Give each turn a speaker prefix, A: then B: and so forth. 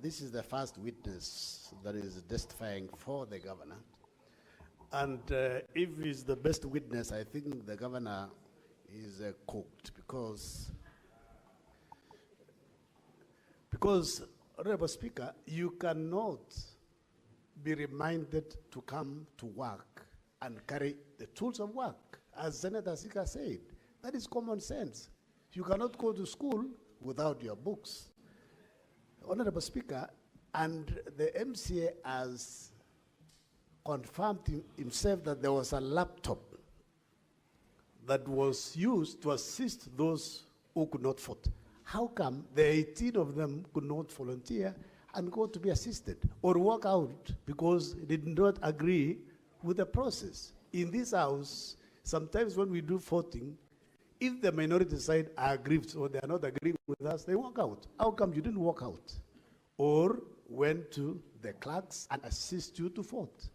A: this is the first witness that is testifying for the governor. And if he's the best witness, I think the governor is cooked because, Honorable Speaker, you cannot be reminded to come to work and carry the tools of work, as Senator Sika said. That is common sense. You cannot go to school without your books. Honorable Speaker, and the MCA has confirmed himself that there was a laptop that was used to assist those who could not vote. How come the 18 of them could not volunteer and go to be assisted or walk out because they did not agree with the process? In this house, sometimes when we do voting, if the minority side are aggrieved or they are not agreeing with us, they walk out. How come you didn't walk out or went to the clerks and assist you to vote?